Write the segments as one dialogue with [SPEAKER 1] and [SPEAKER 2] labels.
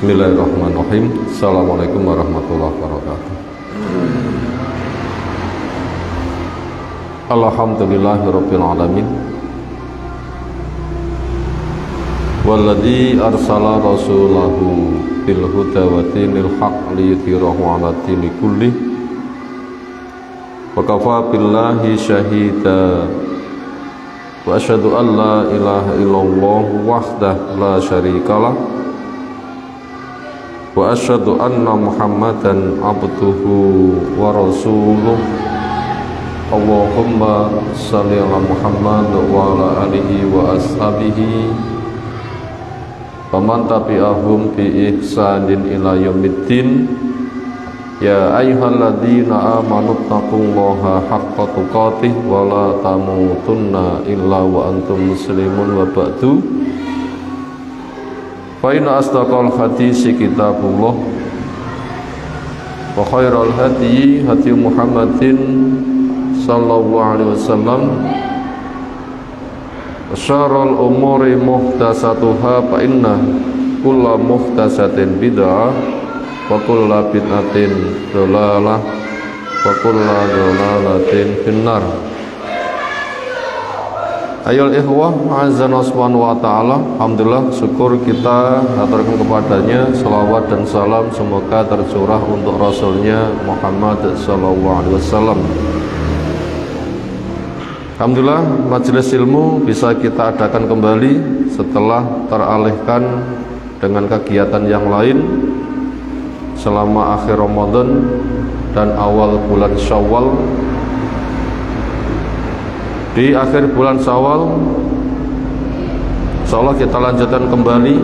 [SPEAKER 1] Bismillahirrahmanirrahim. Assalamualaikum warahmatullahi wabarakatuh. Alhamdulillahirabbil alamin. Walladzi arsala rasulahu bil huda wa dinil haqq liyudhhirahu 'ala dini kullih. Wa kafa billahi syahida. Wa asyhadu an la ilaha illallah wahdahu la syarikalah. Wa asyhadu anna Muhammadan abduhu wa rasuluh. Allahumma shalli ala Muhammad wa ala alihi wa ashabihi wa man tabi'ahum bi ihsanin ila yaumiddin. Ya ayyuhalladzina amanu taqullaha haqqa tuqatih wa la tamutunna illa wa antum muslimun wa ba'du. Fa inna asdaqal hadisi kitabullah wa khairal hadyi hadyu Muhammadin sallallahu alaihi wasallam wa syarrul umuri muhdatsatuha fa inna kulla muhdatsatin bid'ah wa kulla bid'atin dhalalah wa kulla dhalalatin finnar. Ayol ikhwah azza subhanahu wa ta'ala, alhamdulillah, syukur kita aturkan kepadanya, salawat dan salam semoga tercurah untuk rasulnya Muhammad sallallahu alaihi wasallam. Alhamdulillah, majelis ilmu bisa kita adakan kembali setelah teralihkan dengan kegiatan yang lain selama akhir Ramadan dan awal bulan Syawal. Di akhir bulan Syawal insyaallah kita lanjutkan kembali,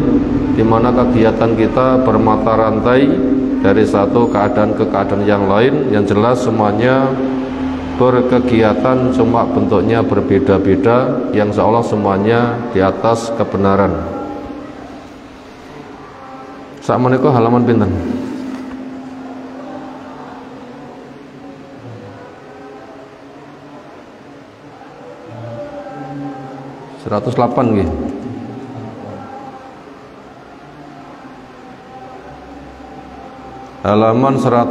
[SPEAKER 1] di mana kegiatan kita bermata rantai dari satu keadaan ke keadaan yang lain. Yang jelas semuanya berkegiatan, cuma bentuknya berbeda-beda, yang insyaallah semuanya di atas kebenaran. Sakmenika halaman pinten? Nggih. Halaman 108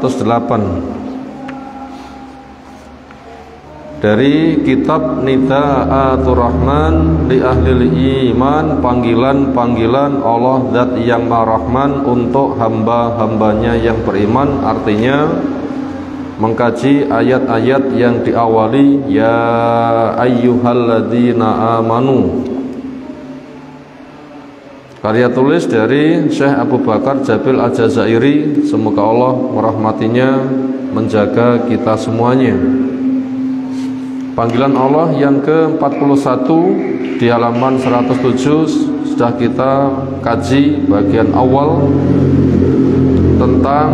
[SPEAKER 1] dari kitab Nidaatur Rahman li Ahlil Iman, panggilan-panggilan Allah Zat yang Maha Rahman untuk hamba-hambanya yang beriman. Artinya mengkaji ayat-ayat yang diawali ya ayyuhalladzina amanu. Karya tulis dari Syekh Abu Bakar Jabil Al-Jazairi, semoga Allah merahmatinya, menjaga kita semuanya. Panggilan Allah yang ke-41 di halaman 107 sudah kita kaji bagian awal tentang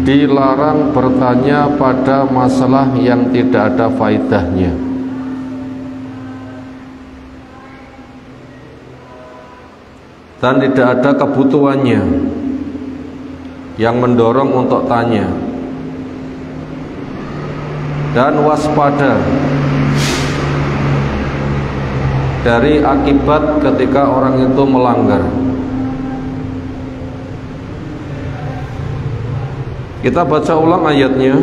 [SPEAKER 1] dilarang bertanya pada masalah yang tidak ada faedahnya. Dan tidak ada kebutuhannya yang mendorong untuk tanya. Dan waspada dari akibat ketika orang itu melanggar. Kita baca ulang ayatnya.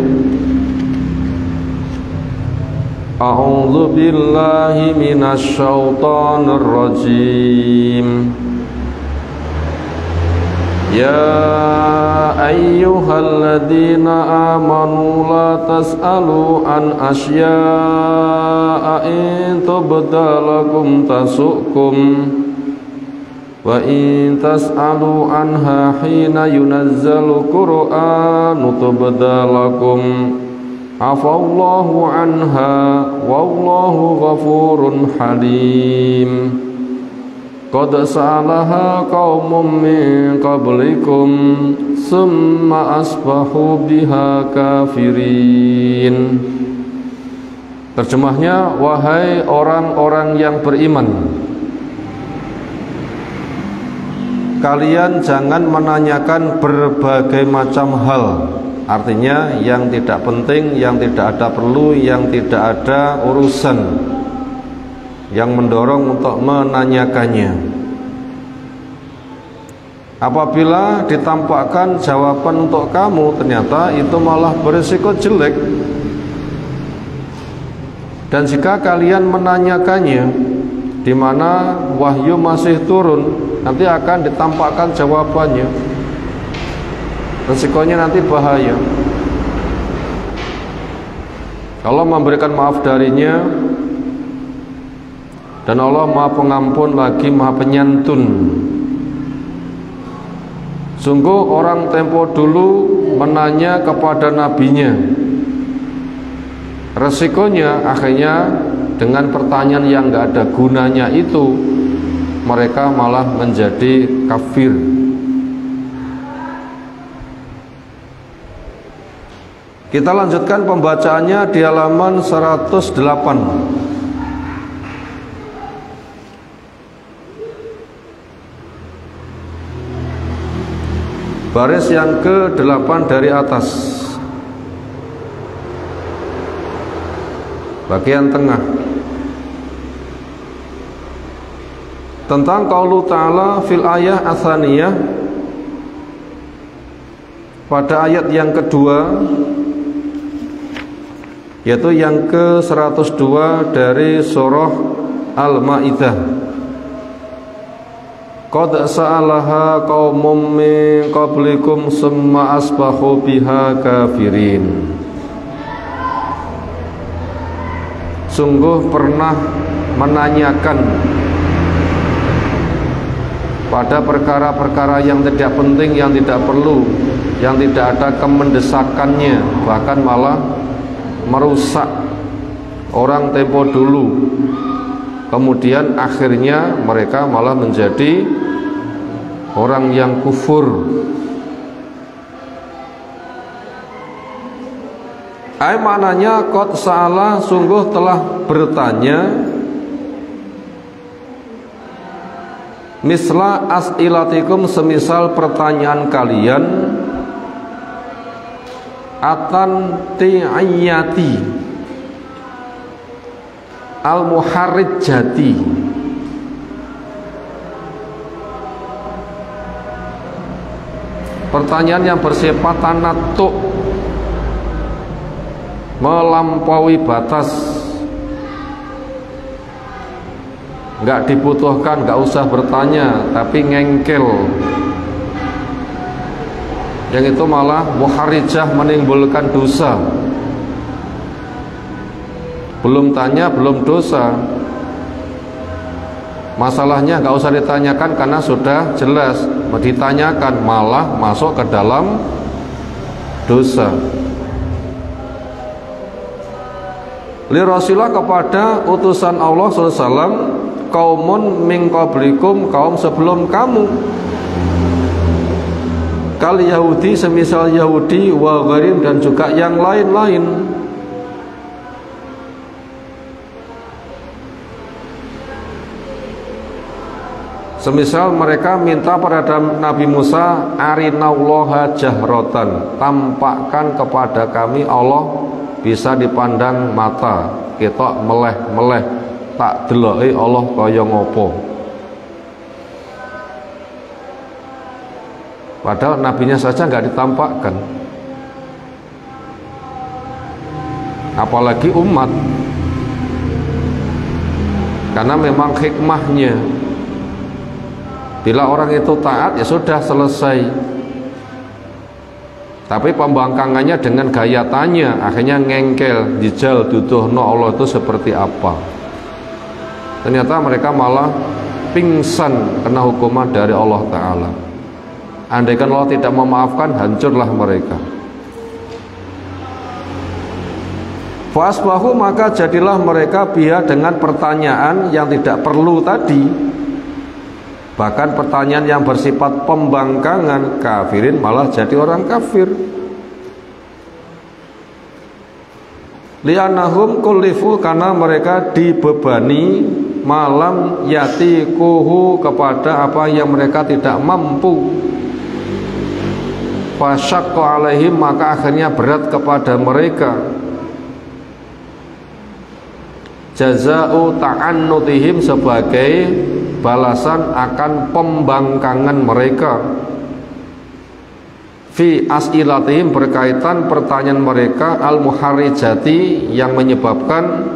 [SPEAKER 1] A'udzu billahi minasy syaithanir rajim. Ya ayyuhalladzina amanu la tas'alu an asya'a in tubdalakum tasukum. Wa in tas'alu anha hina yunazzalu Qur'anu tubdalakum afallahu anha wallahu ghafurun halim. Qad sa'alaha qaumun min qablikum summa asbahu biha kafirin. Terjemahnya, wahai orang-orang yang beriman, kalian jangan menanyakan berbagai macam hal. Artinya yang tidak penting, yang tidak ada perlu, yang tidak ada urusan, yang mendorong untuk menanyakannya. Apabila ditampakkan jawaban untuk kamu, ternyata itu malah berisiko jelek. Dan jika kalian menanyakannya di mana wahyu masih turun, nanti akan ditampakkan jawabannya. Resikonya nanti bahaya. Allah memberikan maaf darinya, dan Allah Maha Pengampun lagi Maha Penyantun. Sungguh orang tempo dulu menanya kepada nabinya. Resikonya akhirnya dengan pertanyaan yang gak ada gunanya itu, mereka malah menjadi kafir. Kita lanjutkan pembacaannya di halaman 108. Baris yang ke-8 dari atas, bagian tengah. Tentang qaulu ta'ala fil ayah atsaniyah, pada ayat yang kedua, yaitu yang ke-102 dari surah Al-Maidah. Qad sa'alaha qaumum min qablikum summa asbahu biha kafirin. Sungguh pernah menanyakan pada perkara-perkara yang tidak penting, yang tidak perlu, yang tidak ada kemendesakannya, bahkan malah merusak orang tempo dulu. Kemudian akhirnya mereka malah menjadi orang yang kufur. Maknanya qad sa'ala, sungguh telah bertanya, misla as'ilatikum, semisal pertanyaan kalian, atan ti'ayyati al-muharrijati, pertanyaan yang bersifat tanattu, melampaui batas, nggak dibutuhkan, nggak usah bertanya, tapi ngengkel. Yang itu malah muharrijah, menimbulkan dosa. Belum tanya, belum dosa. Masalahnya nggak usah ditanyakan karena sudah jelas. Ditanyakan malah masuk ke dalam dosa. Li Rasulullah, kepada utusan Allah SAW, kaumun min qablikum, kaum sebelum kamu, kal Yahudi, semisal Yahudi, wa gharim, dan juga yang lain-lain. Semisal mereka minta pada Nabi Musa, arinaullaha jahrotan, tampakkan kepada kami Allah bisa dipandang mata, kita meleh-meleh, tak deloki Allah kaya ngopo. Padahal nabinya saja nggak ditampakkan, apalagi umat. Karena memang hikmahnya, bila orang itu taat ya sudah selesai. Tapi pembangkangannya dengan gaya tanya, akhirnya ngengkel, dijal, duduhno Allah itu seperti apa. Ternyata mereka malah pingsan kena hukuman dari Allah Ta'ala. Andaikan Allah tidak memaafkan, hancurlah mereka. Fasbahu, maka jadilah mereka biha, dengan pertanyaan yang tidak perlu tadi, bahkan pertanyaan yang bersifat pembangkangan, kafirin, malah jadi orang kafir. Li'annahum kullifu, karena mereka dibebani malam yatikuhu, kepada apa yang mereka tidak mampu. Fasyaqqa alaihim, maka akhirnya berat kepada mereka. Jaza'u ta'annutihim, sebagai balasan akan pembangkangan mereka. Fi as'ilatihim, berkaitan pertanyaan mereka al-muharrijati, yang menyebabkan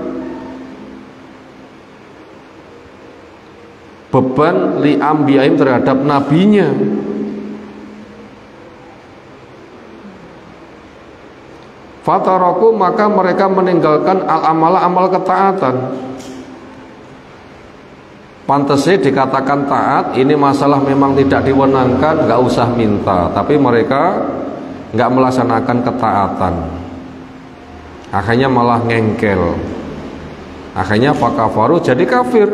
[SPEAKER 1] beban li ambiyaim, terhadap nabinya. Fataraku, maka mereka meninggalkan al-amala, amal ketaatan. Pantasnya dikatakan taat, ini masalah memang tidak diwenangkan, nggak usah minta. Tapi mereka nggak melaksanakan ketaatan, akhirnya malah ngengkel, akhirnya fakafaru, jadi kafir,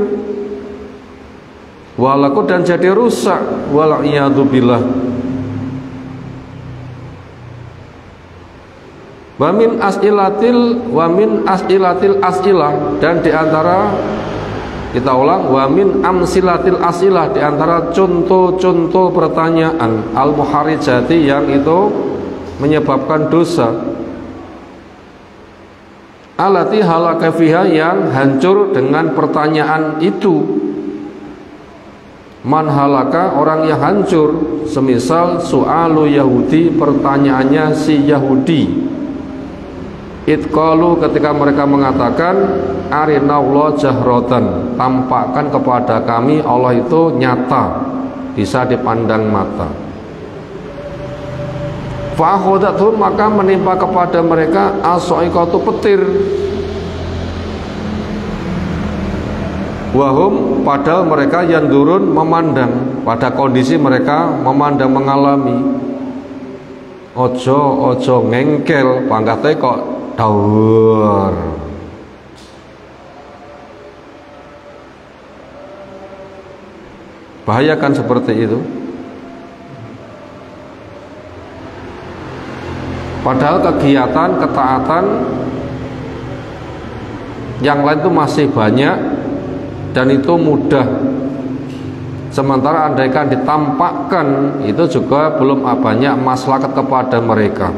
[SPEAKER 1] walaku, dan jadi rusak, wala'iyadzubillah. Wamin as'ilatil as'ilah, dan diantara, kita ulang, wamin amsilatil as'ilah, diantara contoh-contoh pertanyaan al-muharrijati, yang itu menyebabkan dosa, alati halaka fiha, yang hancur dengan pertanyaan itu. Man halaka, orang yang hancur, semisal su'alu Yahudi, pertanyaannya si Yahudi. Itqalu, ketika mereka mengatakan arinallah jahratan, tampakkan kepada kami Allah itu nyata, bisa dipandang mata. Fa'akhudathum, maka menimpa kepada mereka as-sa'iqatu, petir. Wahum, padahal mereka yang turun memandang, pada kondisi mereka memandang, mengalami. Ojo ngengkel, pangkatnya kok daur. Bahaya kan seperti itu. Padahal kegiatan ketaatan yang lain itu masih banyak dan itu mudah. Sementara andaikan ditampakkan, itu juga belum banyak maslahat kepada mereka.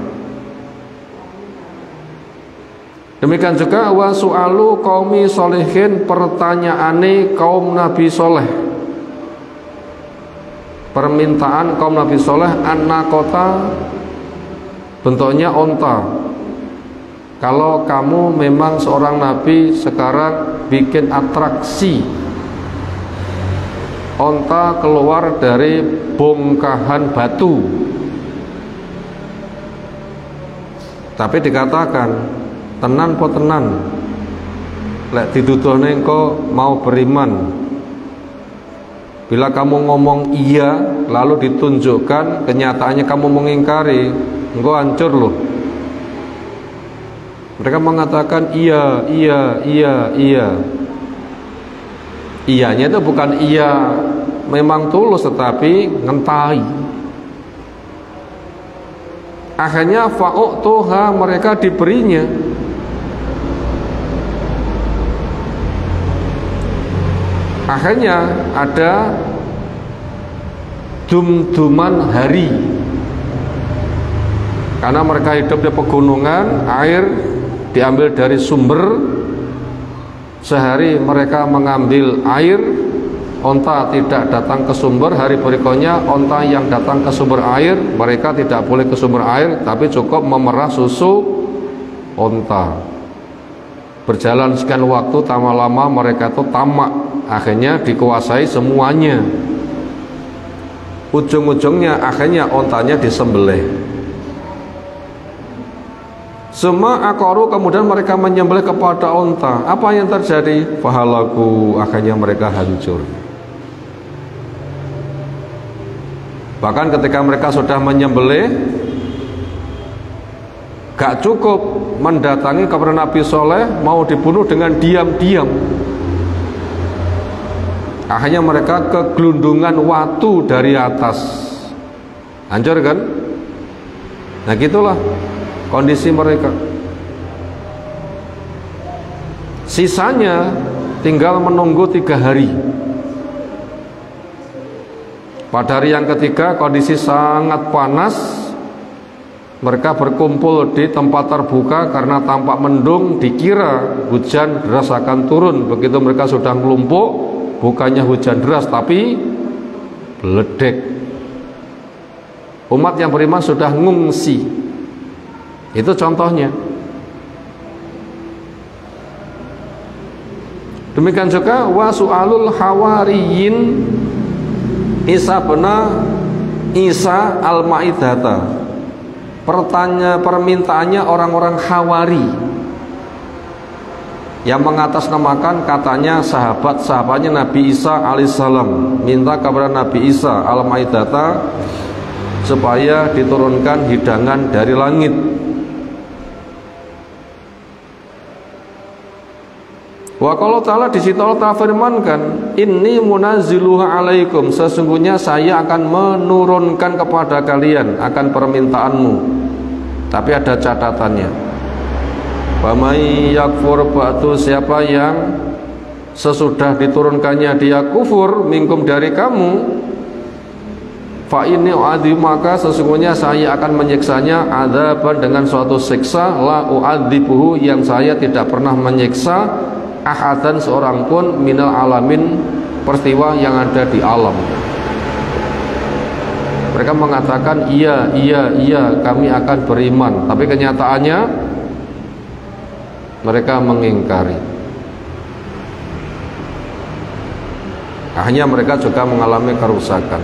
[SPEAKER 1] Demikian juga wa su'alu qaumi sholihin, pertanyaane kaum Nabi Soleh, permintaan kaum Nabi Soleh, an-naqata, bentuknya onta. Kalau kamu memang seorang Nabi, sekarang bikin atraksi, onta keluar dari bongkahan batu. Tapi dikatakan, tenan po tenan, lek dituduhne engko mau beriman. Bila kamu ngomong iya, lalu ditunjukkan kenyataannya kamu mengingkari, engko hancur loh. Mereka mengatakan iya. Iyanya itu bukan iya memang tulus, tetapi ngentai. Akhirnya fa'u'tuha, mereka diberinya. Akhirnya ada dum-duman hari, karena mereka hidup di pegunungan, air diambil dari sumber. Sehari mereka mengambil air, onta tidak datang ke sumber. Hari berikutnya onta yang datang ke sumber air, mereka tidak boleh ke sumber air, tapi cukup memerah susu onta. Berjalan sekian waktu, lama-lama mereka itu tamak, akhirnya dikuasai semuanya. Ujung-ujungnya akhirnya ontanya disembelih. Semua akoru, kemudian mereka menyembelih kepada onta. Apa yang terjadi? Fahalaku, akhirnya mereka hancur. Bahkan ketika mereka sudah menyembelih, gak cukup mendatangi kepada Nabi Soleh, mau dibunuh dengan diam-diam. Akhirnya mereka kegelundungan watu dari atas. Hancur kan? Nah gitulah kondisi mereka. Sisanya tinggal menunggu 3 hari. Pada hari yang ketiga kondisi sangat panas. Mereka berkumpul di tempat terbuka karena tampak mendung, dikira hujan deras akan turun. Begitu mereka sudah melumpuk, bukannya hujan deras tapi beledek. Umat yang beriman sudah ngungsi. Itu contohnya. Demikian juga wa su'alul hawariyin Isa bin Isa al-Maidata. Permintaannya orang-orang Hawari yang mengatasnamakan katanya sahabat-sahabatnya Nabi Isa alaihissalam minta kepada Nabi Isa al-Maidata supaya diturunkan hidangan dari langit. Wa qala ta'ala, di situ Allah Ta'ala firmankan, inni munazziluha alaikum, sesungguhnya saya akan menurunkan kepada kalian akan permintaanmu. Tapi ada catatannya. Wa may yakfur ba'du, siapa yang sesudah diturunkannya dia kufur minkum dari kamu, fa inni u'adzib, maka sesungguhnya saya akan menyiksanya adzaban dengan suatu siksa la u'adzibuhu, yang saya tidak pernah menyiksa ahadan seorang pun minal alamin, peristiwa yang ada di alam. Mereka mengatakan iya kami akan beriman, tapi kenyataannya mereka mengingkari. Akhirnya mereka juga mengalami kerusakan.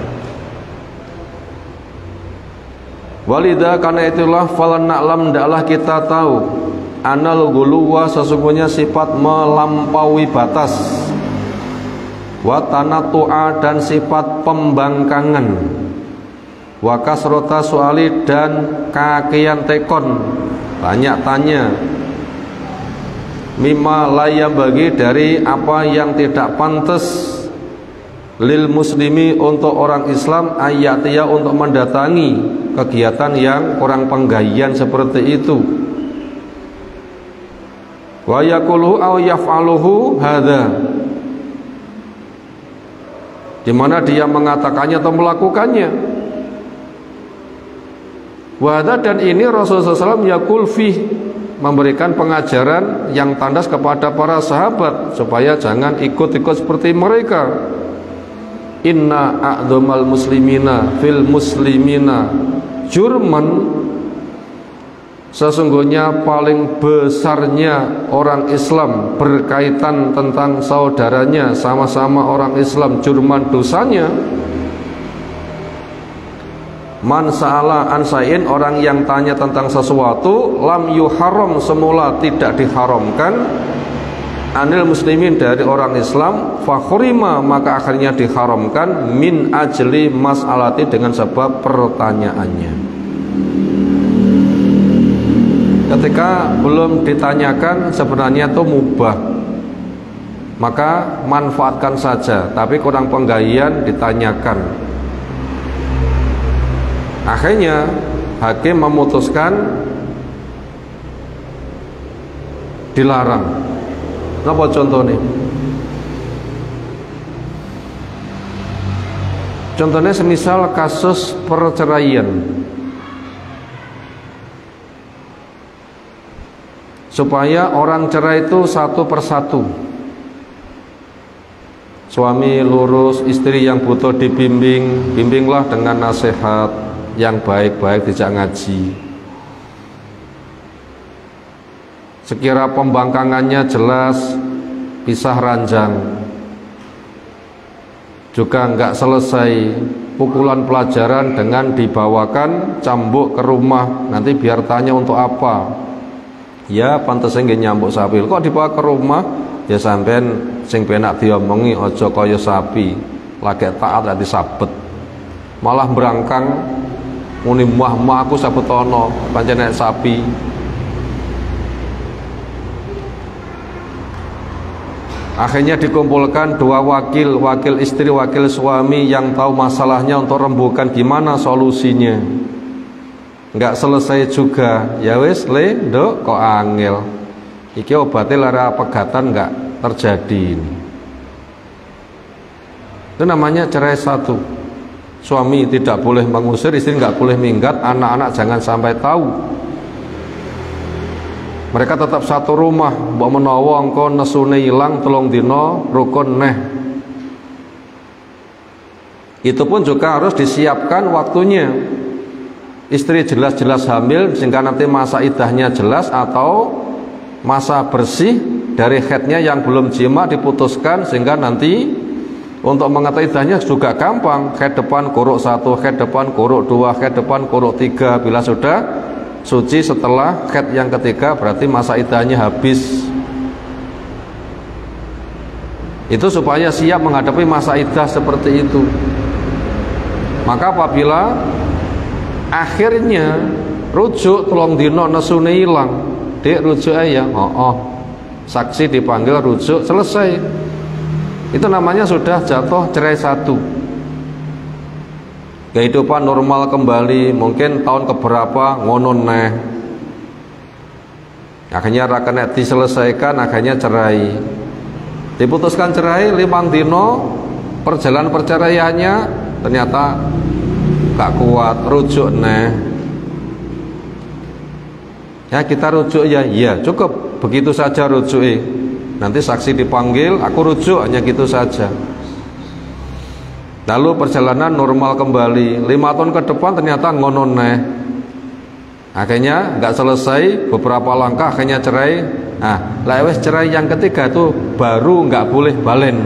[SPEAKER 1] Walidah, karena itulah falan na'lam, ndaklah kita tahu anal guluwa, sesungguhnya sifat melampaui batas, wa tanatu'a, dan sifat pembangkangan, wa kasrota suali, dan kakean tekon, banyak tanya, mimma layam, bagi dari apa yang tidak pantas, lil muslimi, untuk orang Islam, ayatiya, untuk mendatangi kegiatan yang kurang penggayian seperti itu. Wa yaqulu aw yaf'aluhu hadza, di mana dia mengatakannya atau melakukannya. Wa hadza, dan ini Rasulullah SAW yaqul fi, memberikan pengajaran yang tandas kepada para sahabat supaya jangan ikut-ikut seperti mereka. Inna a'dhamal muslimina fil muslimina jurman, sesungguhnya paling besarnya orang Islam berkaitan tentang saudaranya, sama-sama orang Islam, jurman, dosanya, man sa'ala ansa'in, orang yang tanya tentang sesuatu, lam yuharam, semula tidak diharamkan, anil muslimin, dari orang Islam, fakhurima, maka akhirnya diharamkan, min ajli mas'alati, dengan sebab pertanyaannya. Ketika belum ditanyakan sebenarnya itu mubah, maka manfaatkan saja, tapi kurang penggayian ditanyakan. Akhirnya hakim memutuskan dilarang. Apa contohnya? Contohnya semisal kasus perceraian, supaya orang cerai itu satu persatu. Suami lurus, istri yang butuh dibimbing, bimbinglah dengan nasihat yang baik-baik, dijak ngaji. Sekira pembangkangannya jelas, pisah ranjang. Juga enggak selesai pukulan pelajaran dengan dibawakan cambuk ke rumah, nanti biar tanya untuk apa. Ya pantasnya nggih nyambuk sapi, kok dibawa ke rumah, ya sampean sing penak diomongi aja kaya sapi, lagi taat lagi sabet, malah berangkang muni mah aku sabutono pancen nek sapi. Akhirnya dikumpulkan dua wakil istri, wakil suami yang tahu masalahnya untuk rembukan gimana solusinya. Enggak selesai juga, ya wis le nduk kok angel. Iki obatnya lara pegatan enggak terjadi. Itu namanya cerai satu. Suami tidak boleh mengusir, istri enggak boleh minggat, anak-anak jangan sampai tahu. Mereka tetap satu rumah, mbok menawa engko nesune ilang 3 dina rukun neh. Itu pun juga harus disiapkan waktunya. Istri jelas-jelas hamil sehingga nanti masa iddahnya jelas, atau masa bersih dari haidnya yang belum jima diputuskan sehingga nanti untuk mengetahui iddahnya juga gampang. Haid depan quru 1, haid depan quru 2, haid depan quru 3. Bila sudah suci setelah haid yang ketiga berarti masa iddahnya habis. Itu supaya siap menghadapi masa iddah seperti itu. Maka apabila akhirnya rujuk tolong dino nesune ilang, dik rujuk ya, saksi dipanggil rujuk selesai. Itu namanya sudah jatuh cerai satu. Kehidupan normal kembali, mungkin tahun keberapa ngono neh. Akhirnya rakenek diselesaikan, akhirnya cerai. Diputuskan cerai 5 dino, perjalanan perceraiannya ternyata gak kuat, rujuk neh. Ya kita rujuk ya, iya cukup begitu saja rujuk. Nanti saksi dipanggil, aku rujuk, hanya gitu saja. Lalu perjalanan normal kembali, 5 tahun ke depan ternyata ngono neh. Akhirnya nggak selesai beberapa langkah, akhirnya cerai. Nah, lewes cerai yang ketiga itu baru nggak boleh balen.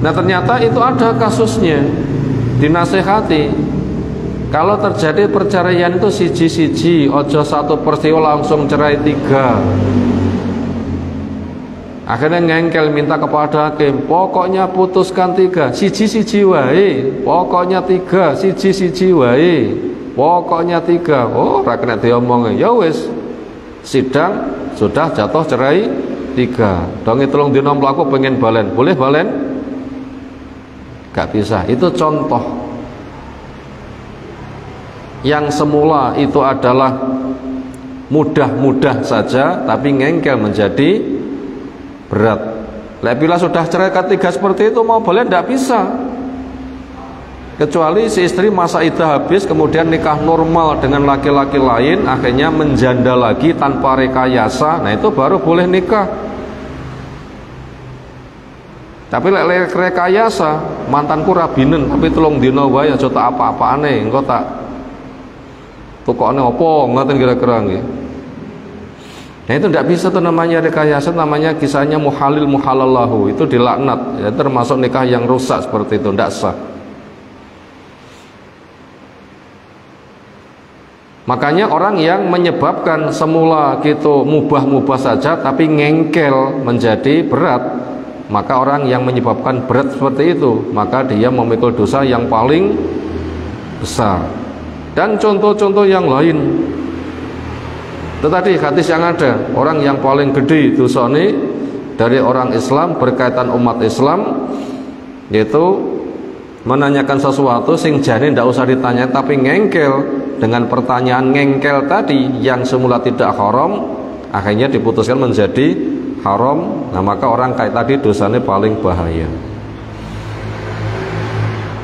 [SPEAKER 1] Nah ternyata itu ada kasusnya, dinasehati. Kalau terjadi perceraian itu siji-siji, ojo satu peristiwa langsung cerai 3. Akhirnya ngengkel minta kepada hakim, pokoknya putuskan 3, siji-siji wae. Pokoknya 3, siji-siji wae. Pokoknya 3. Oh, ra kena diomong. Ya wis. Sidang sudah jatuh cerai 3. Dong tolong dina mlaku pengen balen. Boleh balen? Gak bisa. Itu contoh. Yang semula itu adalah mudah-mudah saja, tapi ngengkel menjadi berat. Bila sudah cerai ketiga seperti itu mau balen tidak bisa. Kecuali si istri masa iddah habis kemudian nikah normal dengan laki-laki lain, akhirnya menjanda lagi tanpa rekayasa. Nah itu baru boleh nikah. Tapi lek rekayasa, mantanku rabinen tapi tolong dina wae aja tak apa-apane, engko tak tukokne opo, ngoten kira-kira nggih. Nah itu tidak bisa, itu namanya rekayasa, namanya kisahnya muhalil muhalallahu, itu dilaknat ya, termasuk nikah yang rusak seperti itu, tidak sah. Makanya orang yang menyebabkan semula gitu mubah-mubah saja tapi ngengkel menjadi berat, maka orang yang menyebabkan berat seperti itu, maka dia memikul dosa yang paling besar. Dan contoh-contoh yang lain itu tadi hadis yang ada, orang yang paling gede dosa ini dari orang Islam berkaitan umat Islam, yaitu menanyakan sesuatu sing jane ndak usah ditanya tapi ngengkel. Dengan pertanyaan ngengkel tadi yang semula tidak haram, akhirnya diputuskan menjadi haram. Nah maka orang kayak tadi dosanya paling bahaya.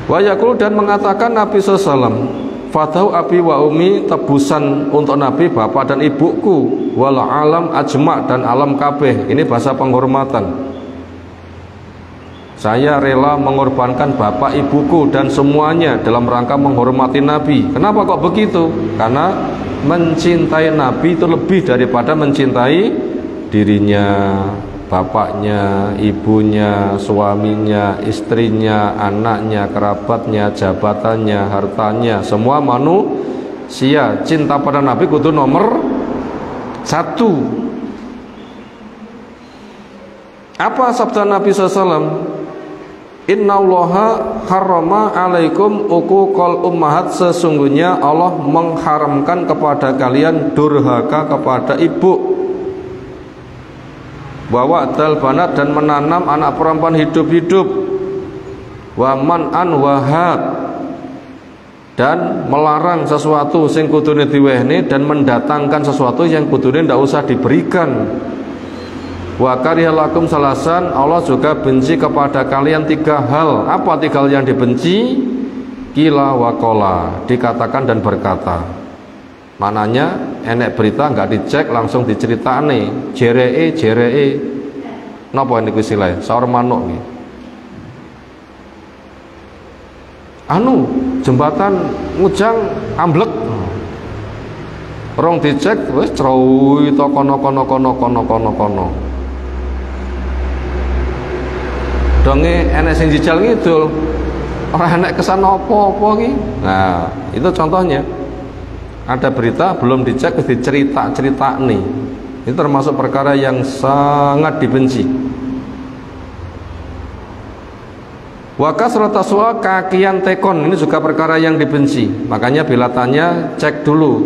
[SPEAKER 1] Wa yaqul, dan mengatakan Nabi SAW, Fatau abi wa umi, tebusan untuk Nabi bapak dan ibuku, wal alam ajma, dan alam kabeh. Ini bahasa penghormatan. Saya rela mengorbankan bapak ibuku dan semuanya dalam rangka menghormati Nabi. Kenapa kok begitu? Karena mencintai Nabi itu lebih daripada mencintai dirinya, bapaknya, ibunya, suaminya, istrinya, anaknya, kerabatnya, jabatannya, hartanya. Semua manusia, cinta pada Nabi kudu nomor 1. Apa sabda Nabi SAW? Innallaha harrama alaikum uquqal ummahat, sesungguhnya Allah mengharamkan kepada kalian durhaka kepada ibu, bawa dal banat, dan menanam anak perempuan hidup-hidup, wa man'an wahab, dan melarang sesuatu sing kudune diwehne, dan mendatangkan sesuatu yang kudune ndak usah diberikan. Wa karihalakum salasan, Allah juga benci kepada kalian 3 hal. Apa 3 hal yang dibenci? Kila wa kola, dikatakan dan berkata. Maknanya enek berita nggak dicek langsung diceritane, jeree. Napa niku istilahe? Saur manuk nggih. Anu, jembatan Ngujang amblek. Rong dicek wis ceruwi to kono. Donge enek sing jejal ngidul. Ora enek kesan apa-apa iki. Nah, itu contohnya. Ada berita belum dicek wis dicerita nih. Itu termasuk perkara yang sangat dibenci. Wa kasrata su'al kakian tekon, ini juga perkara yang dibenci. Makanya bila tanya, cek dulu,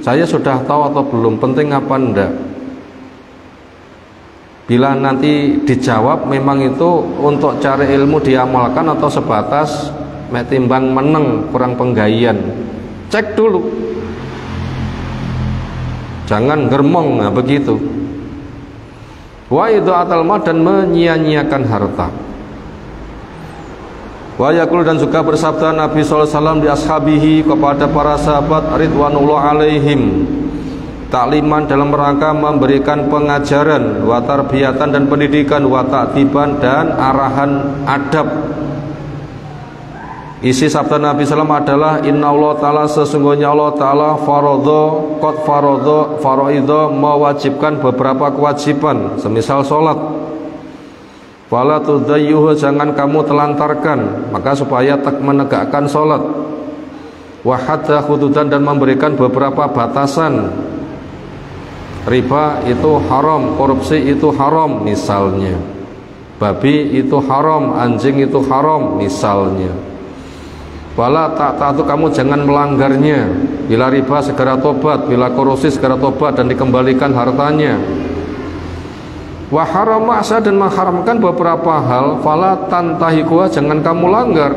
[SPEAKER 1] saya sudah tahu atau belum, penting apa enggak. Bila nanti dijawab memang itu untuk cari ilmu diamalkan atau sebatas timbang meneng kurang penggayaan, cek dulu, jangan germong. Nah, begitu. Wa idha'atul mal, dan menyia-nyiakan harta. Wa yaqul, dan juga bersabda Nabi sallallahu alaihi wasallam di ashabihi, kepada para sahabat ridwanullah alaihim, takliman dalam rangka memberikan pengajaran, wa tarbiyatan dan pendidikan, wa ta'diban dan arahan adab. Isi sabda Nabi sallallahu adalah inna Allah ta'ala, sesungguhnya Allah ta'ala faroidho mewajibkan beberapa kewajiban, semisal sholat. Fala tudayyuhu, jangan kamu telantarkan, maka supaya tak menegakkan sholat. Wa hadda hududan, dan memberikan beberapa batasan. Riba itu haram, korupsi itu haram misalnya, babi itu haram, anjing itu haram misalnya. Wala ta'atu, kamu jangan melanggarnya. Bila riba segera tobat, bila korupsi segera tobat dan dikembalikan hartanya. Wa harama asa, dan mengharamkan beberapa hal, fala tantahikuha, jangan kamu langgar.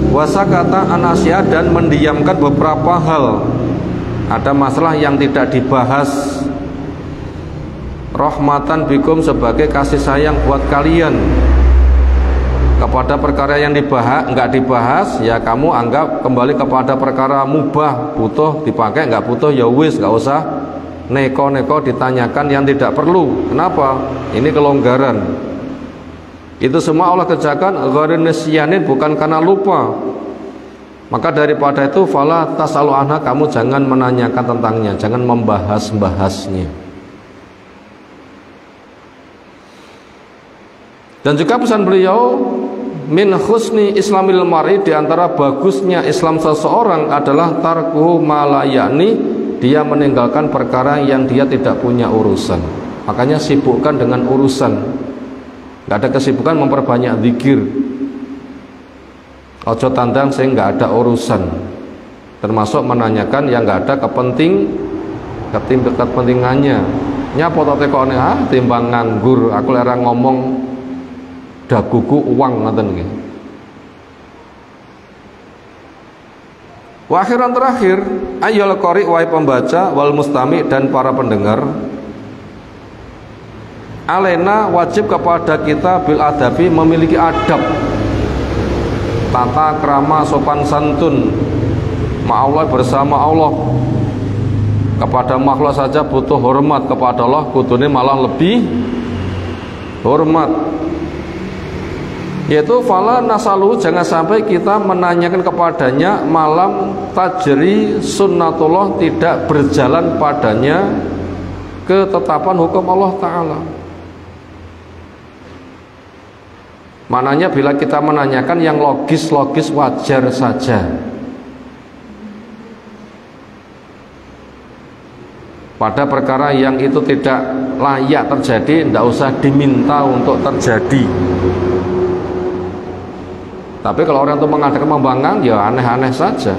[SPEAKER 1] Wasakata anasya, dan mendiamkan beberapa hal. Ada masalah yang tidak dibahas, rahmatan bikum, sebagai kasih sayang buat kalian. Kepada perkara yang enggak dibahas, ya kamu anggap kembali kepada perkara mubah, butuh dipakai, enggak butuh ya wis, enggak usah neko-neko ditanyakan yang tidak perlu. Kenapa? Ini kelonggaran. Itu semua Allah kerjakan gharin nisyanin, bukan karena lupa. Maka daripada itu fala tasalu anha, kamu jangan menanyakan tentangnya, jangan membahas-bahasnya. Dan juga pesan beliau, min husni islamil mar'i, di antara bagusnya Islam seseorang adalah tarkuhu ma la ya'ni, dia meninggalkan perkara yang dia tidak punya urusan. Makanya sibukkan dengan urusan. Gak ada kesibukan memperbanyak zikir. Ojo tandang saya nggak ada urusan, termasuk menanyakan yang nggak ada kepentingannya. Nyapa tak tekone timbang nganggur, aku lera ngomong daguku uang ngoten nggih. Wa akhiran, terakhir, ayyul qari, wahai pembaca, wal mustami, dan para pendengar, alena, wajib kepada kita, bil adabi, memiliki adab, tata krama sopan santun ma'allah, bersama Allah. Kepada makhluk saja butuh hormat, kepada Allah kudune malah lebih hormat. Yaitu fala nasalu, jangan sampai kita menanyakan kepadanya malam tajri sunnatullah, tidak berjalan padanya ketetapan hukum Allah Ta'ala. Maknanya bila kita menanyakan yang logis-logis wajar saja. Pada perkara yang itu tidak layak terjadi, tidak usah diminta untuk terjadi. Tapi kalau orang itu mengadakan pembangkang, ya aneh-aneh saja.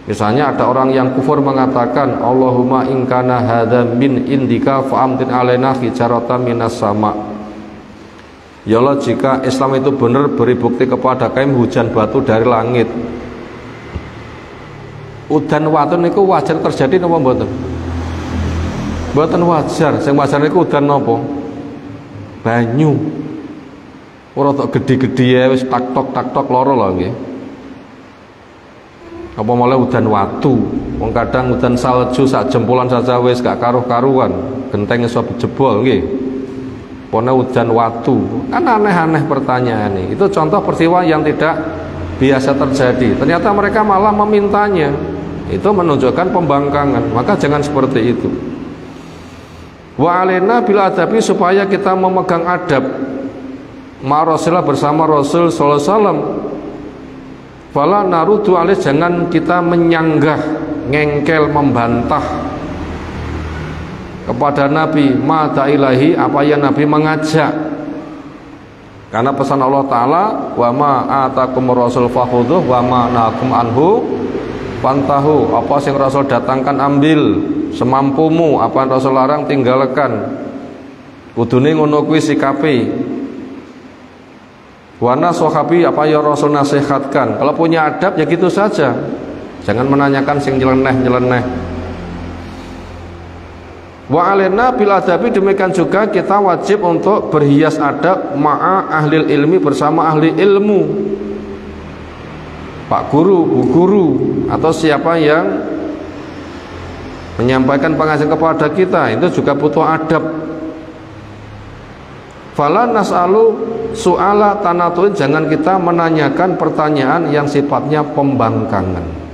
[SPEAKER 1] Misalnya ada orang yang kufur mengatakan, Allahumma in kana hadza min indika fa'amtir alaina hijaratan minas sama. Ya Allah, jika Islam itu benar, beri bukti kepada kami hujan batu dari langit. Udan watun itu wajar terjadi napa mboten? Mboten wajar. Sing wajar niku udan napa? Banyu. Ora tok gedhi-gedhi wis tak tok loro lho nggih. Apa mulai udan watu, wong kadang udan salju sak jempolan saja wis gak karuh-karuan, genteng iso jebol nggih. Pone udan watu, kan aneh-aneh pertanyaan ini. Itu contoh peristiwa yang tidak biasa terjadi. Ternyata mereka malah memintanya. Itu menunjukkan pembangkangan. Maka jangan seperti itu. Wa alaina bil adabi, supaya kita memegang adab ma'rasulillah, bersama Rasul sallallahu alaihi wasallam. Fala narudu alih, jangan kita menyanggah, ngengkel, membantah kepada Nabi mata ilahi, apa yang Nabi mengajak. Karena pesan Allah Ta'ala, wa ma atakum rasul fakhudhuh wa ma nakum anhu fantahu. Apa yang Rasul datangkan ambil semampumu, apa yang Rasul larang tinggalkan. Kudune ngono kuwi sikape. Wana sohabi, apa ya Rasul nasihatkan. Kalau punya adab ya gitu saja, jangan menanyakan sing nyeleneh. Wa alaina bil adabi, demikian juga kita wajib untuk berhias adab ma'a ahlil ilmi, bersama ahli ilmu, pak guru, bu guru, atau siapa yang menyampaikan pengajian kepada kita, itu juga butuh adab. Fala nas'alu su'ala tanatuin, jangan kita menanyakan pertanyaan yang sifatnya pembangkangan.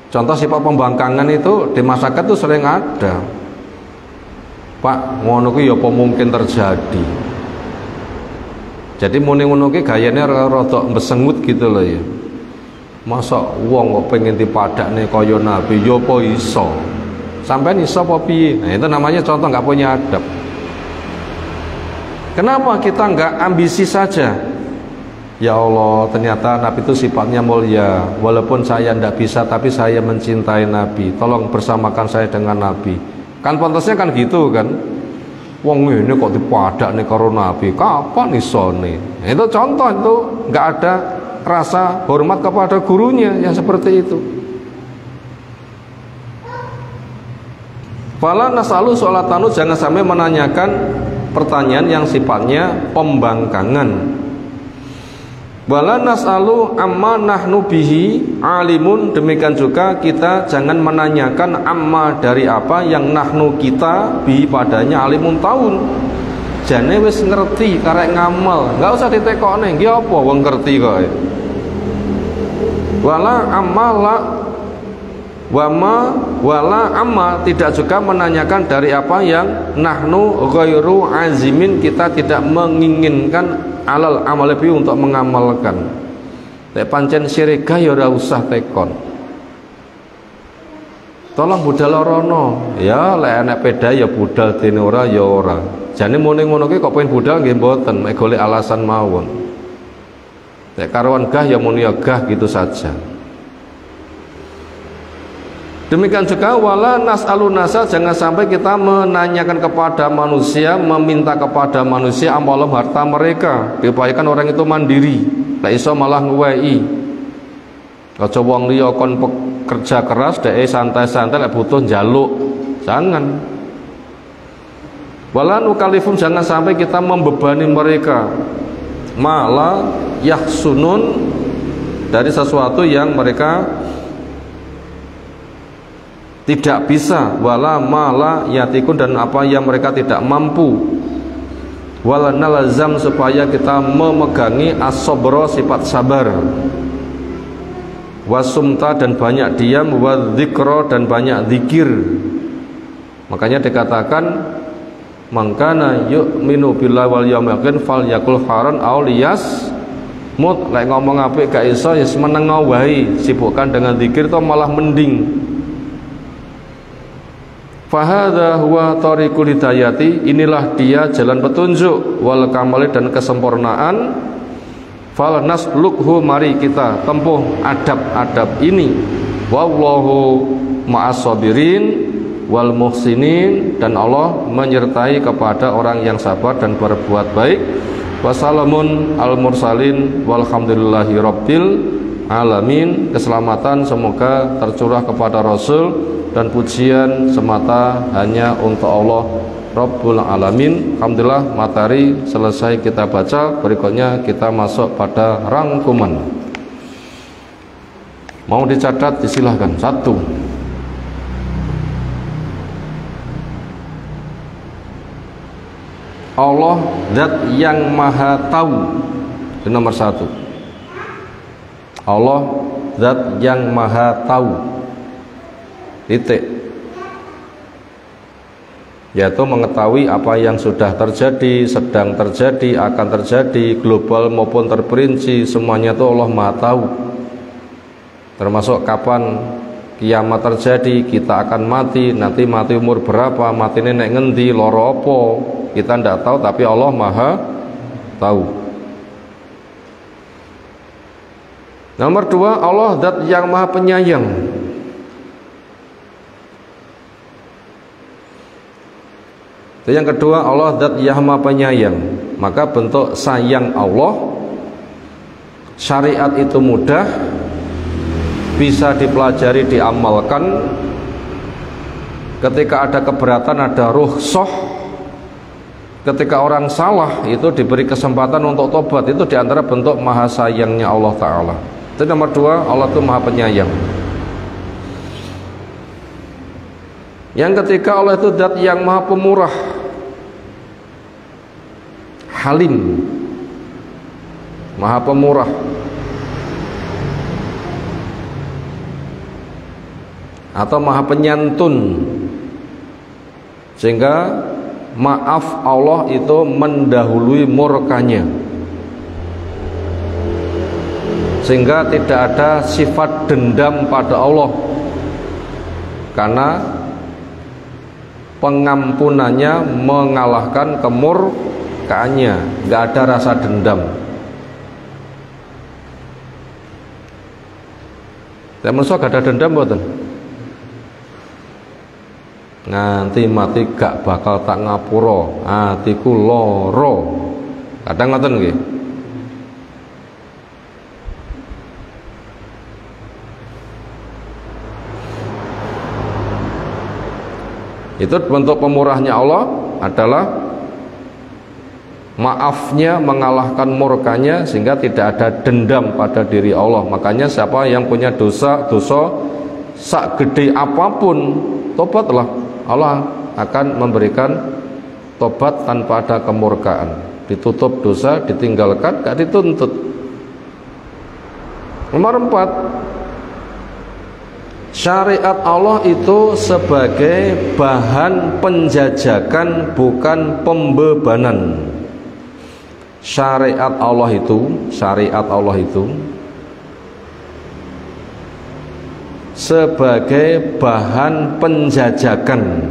[SPEAKER 1] Contoh sifat pembangkangan itu di masyarakat itu sering ada. Pak, ngono kuwi ya apa mungkin terjadi. Jadi muni ngono kuwi gayane rada mbesengut gitu loh ya. Masa wong kok pengen dipadakne kaya Nabi, ya apa iso? Sampeyan iso apa piye? Nah, itu namanya contoh nggak punya adab. Kenapa kita enggak ambisi saja? Ya Allah, ternyata Nabi itu sifatnya mulia. Walaupun saya tidak bisa, tapi saya mencintai Nabi. Tolong bersamakan saya dengan Nabi. Kan pantasnya kan gitu kan? Wong ini kok dipadak nih karo Nabi, kapan isone? Itu contoh, itu enggak ada rasa hormat kepada gurunya yang seperti itu. Fala nasalu solatanu, jangan sampai menanyakan pertanyaan yang sifatnya pembangkangan. Wala nas'alu amma nahnu bihi alimun, demikian juga kita jangan menanyakan amma dari apa yang nahnu kita bihi padanya alimun taun. Jane wis ngerti karek ngamal, enggak usah ditekokne, nggih apa wong ngerti kok. Wala amma la wala amma, tidak juga menanyakan dari apa yang nahnu ghairu azimin, kita tidak menginginkan alal amal lebih untuk mengamalkan. Lek pancen syirikah ya ora usah tekon. Tolong budal rono, ya lek enek peda ya budal, dene ora ya ora. Jane muni ngono ki kok pengen budal nggih mboten, mek golek alasan mawon. Lek karuan gah ya muni gah gitu saja. Demikian juga wala nas'alun nasa, jangan sampai kita menanyakan kepada manusia, meminta kepada manusia amalam harta mereka. Diupayakan orang itu mandiri, la iso malah nguwei. Aja wong liya kon kerja keras dhek santai-santai lek butuh njaluk. Jangan. Wala nukalifum, jangan sampai kita membebani mereka. Malah yahsunun, dari sesuatu yang mereka tidak bisa, wala mala yatikun, dan apa yang mereka tidak mampu. Wala nalazam, supaya kita memegangi as-sabra, sifat sabar, wasumta, dan banyak diam, wadzikra, dan banyak zikir. Makanya dikatakan mangkana yu'minu billahi wal yaumil akhir falyakul khairan aw liyasmut. Lek ngomong apik gak iso ya meneng wae, sibukkan dengan zikir to malah mending. Fahadha huwa tariqul hidayati, inilah dia jalan petunjuk, wal kamali, dan kesempurnaan. Fal naslukhu, mari kita tempuh adab-adab ini. Wallahu ma'as sabirin wal muhsinin, dan Allah menyertai kepada orang yang sabar dan berbuat baik. Wassalamun al mursalin walhamdulillahi rabbil alamin. Keselamatan semoga tercurah kepada Rasul, dan pujian semata hanya untuk Allah Rabbul Alamin. Alhamdulillah, materi selesai kita baca. Berikutnya kita masuk pada rangkuman. Mau dicatat disilahkan. 1. Allah zat yang maha tahu. Itu nomor 1. Allah zat yang maha tahu. Titik. Yaitu mengetahui apa yang sudah terjadi, sedang terjadi, akan terjadi, global maupun terperinci, semuanya itu Allah maha tahu. Termasuk kapan kiamat terjadi, kita akan mati, nanti mati umur berapa, mati nek ngendi, loro apa, kita tidak tahu, tapi Allah maha tahu. Nomor 2, Allah zat yang maha penyayang. Yang kedua, Allah zat yang maha penyayang. Maka bentuk sayang Allah, syariat itu mudah, bisa dipelajari, diamalkan. Ketika ada keberatan, ada rukhsah. Ketika orang salah, itu diberi kesempatan untuk tobat. Itu diantara bentuk maha sayangnya Allah Ta'ala. Itu nomor 2, Allah itu maha penyayang. Yang ketiga, Allah itu zat yang maha pemurah, halim, maha pemurah. Atau maha penyantun, sehingga maaf Allah itu mendahului murkanya, sehingga tidak ada sifat dendam pada Allah, karena pengampunannya mengalahkan kemurkaannya, nggak ada rasa dendam. Saya manusia gak ada dendam boten. Nganti mati gak bakal tak ngapura, atiku loro. Kadang ngoten nggih. Itu bentuk pemurahnya Allah adalah maafnya mengalahkan murkanya, sehingga tidak ada dendam pada diri Allah. Makanya siapa yang punya dosa sak gede apapun, tobatlah, Allah akan memberikan tobat tanpa ada kemurkaan. Ditutup dosa, ditinggalkan, gak dituntut. Nomor 4, syariat Allah itu sebagai bahan penjajakan, bukan pembebanan. Syariat Allah itu sebagai bahan penjajakan,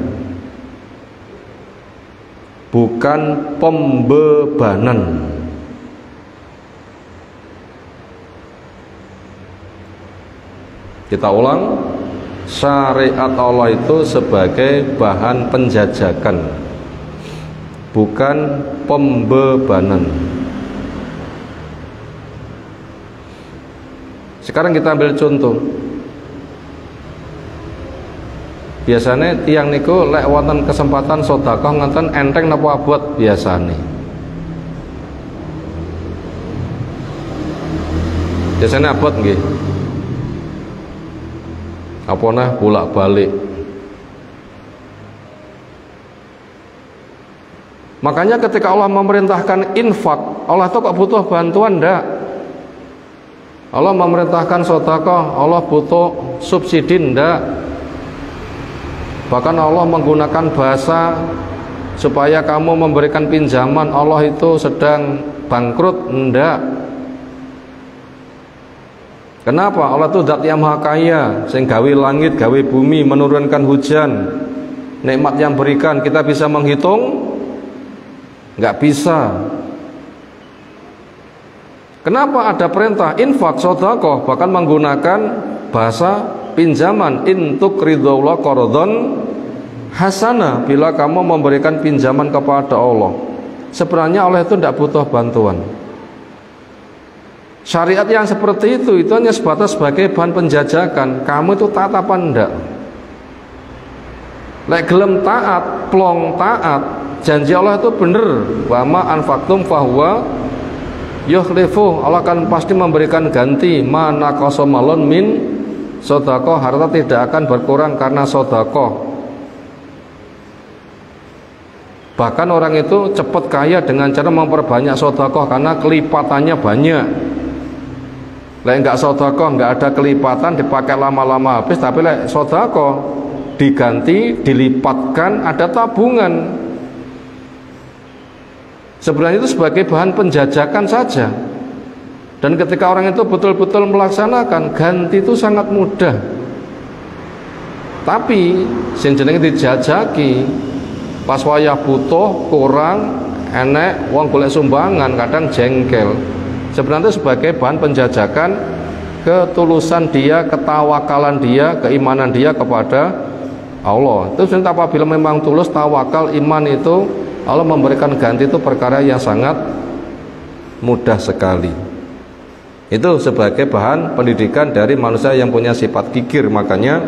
[SPEAKER 1] bukan pembebanan. Kita ulang, syariat Allah itu sebagai bahan penjajakan, bukan pembebanan. Sekarang kita ambil contoh. Biasanya tiang niku lek wonten kesempatan sedekah ngenten enteng napa abot biasane. Biasanya abot nggih. Apa nah bolak-balik. Makanya ketika Allah memerintahkan infak, Allah itu kok butuh bantuan ndak? Allah memerintahkan sedekah, Allah butuh subsidi ndak? Bahkan Allah menggunakan bahasa supaya kamu memberikan pinjaman, Allah itu sedang bangkrut, enggak. Kenapa? Allah itu zat yang maha kaya, sing gawe langit, gawe bumi, menurunkan hujan, nikmat yang berikan. Kita bisa menghitung? Enggak bisa. Kenapa ada perintah infak, sedekah, bahkan menggunakan bahasa pinjaman, intuk ridhaullah qardhan hasana, bila kamu memberikan pinjaman kepada Allah. Sebenarnya Allah itu tidak butuh bantuan. Syariat yang seperti itu hanya sebatas sebagai bahan penjajakan. Kamu itu taat apa enggak? Lek gelem taat, plong taat, janji Allah itu bener. Wa ma anfaqtum fahuwa yukhlifu. Allah akan pasti memberikan ganti. Ma naqasa malun min Sedekah harta tidak akan berkurang karena sedekah. Bahkan orang itu cepat kaya dengan cara memperbanyak sedekah karena kelipatannya banyak. Lek enggak sedekah, enggak ada kelipatan, dipakai lama-lama habis, tapi lek sedekah diganti, dilipatkan, ada tabungan. Sebenarnya itu sebagai bahan penjajakan saja. Dan ketika orang itu betul-betul melaksanakan, ganti itu sangat mudah. Tapi sing jenenge dijajaki, pas wayah butuh kurang enek wong golek sumbangan kadang jengkel. Sebenarnya itu sebagai bahan penjajakan ketulusan dia, ketawakalan dia, keimanan dia kepada Allah. Itu sebenarnya apabila memang tulus tawakal iman itu, Allah memberikan ganti itu perkara yang sangat mudah sekali. Itu sebagai bahan pendidikan dari manusia yang punya sifat kikir. Makanya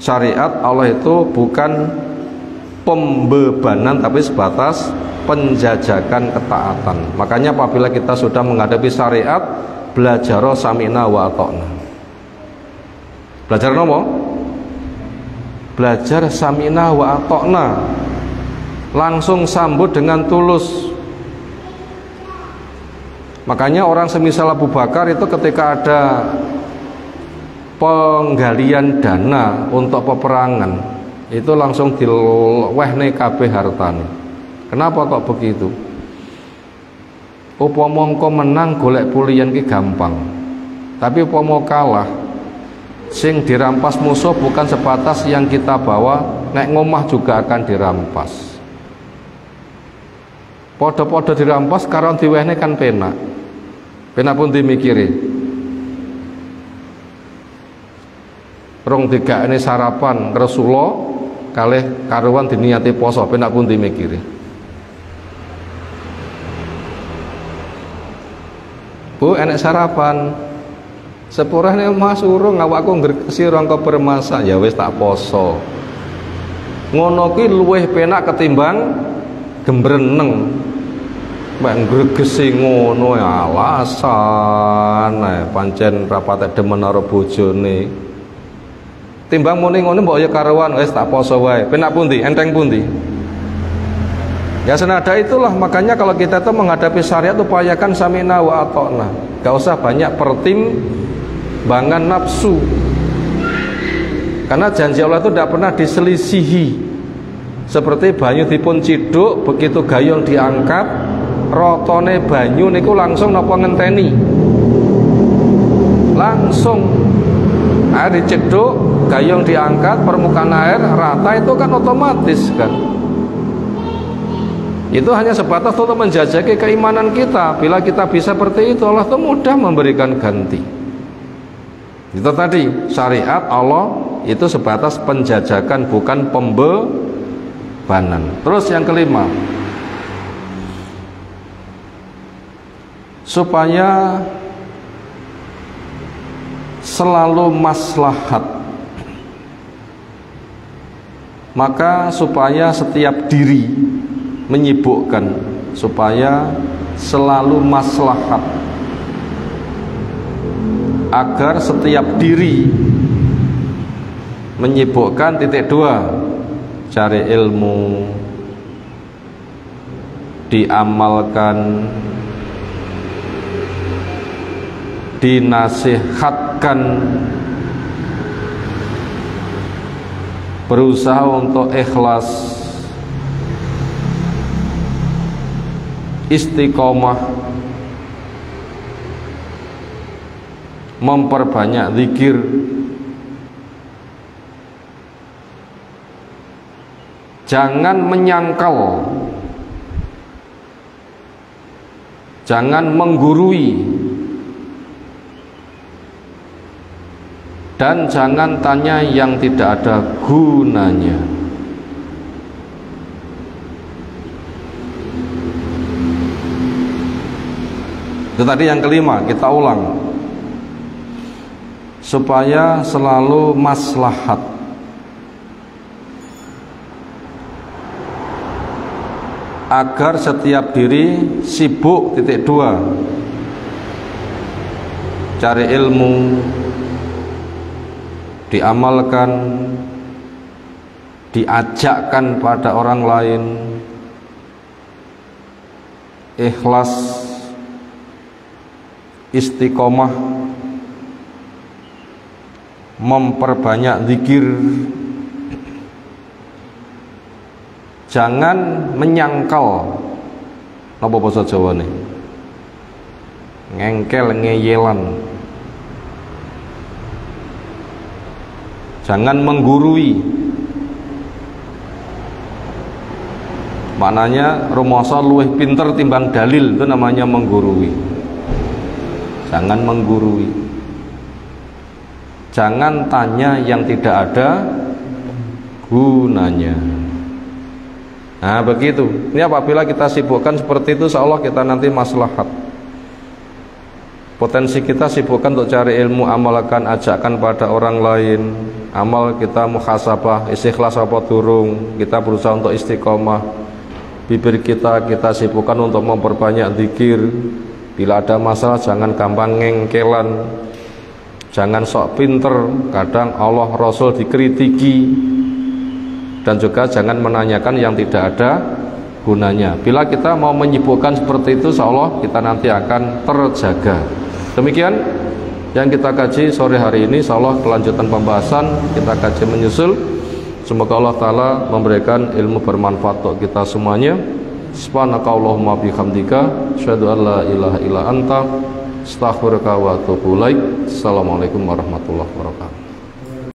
[SPEAKER 1] syariat Allah itu bukan pembebanan tapi sebatas penjajakan ketaatan. Makanya apabila kita sudah menghadapi syariat, belajar sami'na wa ata'na. Belajar apa? Belajar sami'na wa ata'na. Langsung sambut dengan tulus. Makanya orang semisal Abu Bakar itu ketika ada penggalian dana untuk peperangan, itu langsung dilewehne kabeh hartane. Kenapa kok begitu? Upama engko menang golek pulian ki gampang. Tapi upama kalah, sing dirampas musuh bukan sebatas yang kita bawa, nek ngomah juga akan dirampas. Podo-podo dirampas karon diwehne kan penak. Penak pun dimikiri. Rong tiga ini sarapan Rasulullah kalih karuan diniati poso, penak pun dimikiri. Bu, enek sarapan. Sepurane Mas urung awakku ngregesi rangka bermasak, ya wis tak poso. Ngono ki luwih penak ketimbang gembreneng. Mek ngregesi ngono alasan pancen rapate demen karo bojone. Timbang muni ngono mbok ya karuan wis tak poso wae. Penak pundi? Enteng pundi? Ya senada itulah, makanya kalau kita tuh menghadapi syariat upayakan sami'na wa ata'na. Gak usah banyak pertimbangan nafsu. Karena janji Allah itu tidak pernah diselisihi. Seperti banyu dipun ciduk, begitu gayung diangkat, rotone banyu niku langsung napa ngenteni. Langsung air diceduk, gayung diangkat, permukaan air rata, itu kan otomatis kan. Itu hanya sebatas untuk menjajaki keimanan kita. Bila kita bisa seperti itu, Allah itu mudah memberikan ganti. Itu tadi syariat Allah itu sebatas penjajakan, bukan pembebanan. Terus yang kelima, supaya selalu maslahat, maka supaya setiap diri menyibukkan, supaya selalu maslahat, agar setiap diri menyibukkan. Titik dua, cari ilmu, diamalkan, dinasihatkan, berusaha untuk ikhlas, istiqomah, memperbanyak zikir, jangan menyangkal, jangan menggurui, dan jangan tanya yang tidak ada gunanya. Itu tadi yang kelima, kita ulang. Supaya selalu maslahat, agar setiap diri sibuk. Titik dua, cari ilmu, diamalkan, diajakkan pada orang lain, ikhlas, istiqomah, memperbanyak zikir. Jangan menyangkal, apa bahasa Jawa nih, ngengkel, ngeyelan. Jangan menggurui. Maknanya rumoso luwih pinter timbang dalil, itu namanya menggurui. Jangan menggurui. Jangan tanya yang tidak ada gunanya. Nah begitu. Ini apabila kita sibukkan seperti itu, seolah kita nanti maslahat. Potensi kita sibukkan untuk cari ilmu, amalkan, ajakkan pada orang lain. Amal kita muhasabah, istikhlas apa durung. Kita berusaha untuk istiqomah. Bibir kita sibukkan untuk memperbanyak zikir. Bila ada masalah jangan gampang ngengkelan, jangan sok pinter. Kadang Allah Rasul dikritiki. Dan juga jangan menanyakan yang tidak ada gunanya. Bila kita mau menyibukkan seperti itu, insyaallah kita nanti akan terjaga. Demikian yang kita kaji sore hari ini. Insyaallah kelanjutan pembahasan kita kaji menyusul. Semoga Allah Ta'ala memberikan ilmu bermanfaat untuk kita semuanya. Subhanakallahumma bihamdika asyhadu an la ilaha illa anta astaghfiruka wa atubu ilaik. Assalamualaikum warahmatullahi wabarakatuh.